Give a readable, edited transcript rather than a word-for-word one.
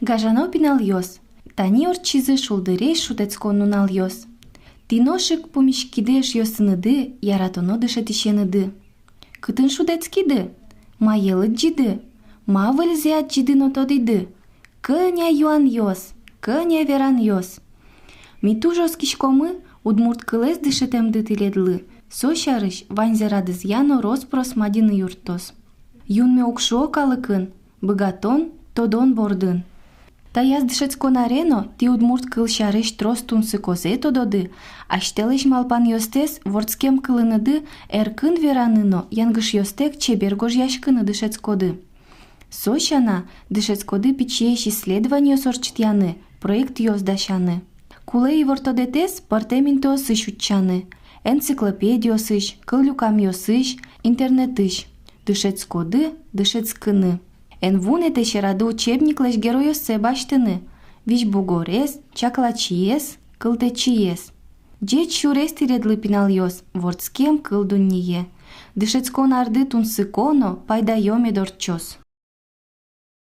Гажано пинал йос. Тани орчизы шулдырей шутецко нунал йос. Тиношик помишкидеш йосыныды, яратоно дышетишеныды. Кытын шудецкиды? Ма елыт жиды? Ма выльзят жиды нотодиды? Кыня юан йос, кыня веран йос. Митужос кишкомы удмурт кылес дышетемды тиледлы. Сощарыш ванзерадыз яно роспрос мадины юртос. Юнме укшо калыкын, быгатон тодон бордын. Таяз дышецко нарено ти удмурт кылшарыш трос тунсы козе тододы, аштелыш малпан йостес ворцкем кылыныды эркын вераныно янгыш йостек чебергож яшкыны дышецкоды. Сощана дышецкоды пичееш исследование сорчтяны, проект йоздашаны. Кулей вортодетес партеминто сыш уччаны, энциклопедио сыш, кыллюкам йосыш, интернетыш. Дышецкоды, дышецкыны. Эн вуне тешерады учебниклеш геройосе баштыны. Виш бугорес, чаклачиес, кылтечиес. Джет шурес тиредлы пинал йос, ворцкем кылдунние. Дышецкон арды тунсыконо пайда йоме дорчос.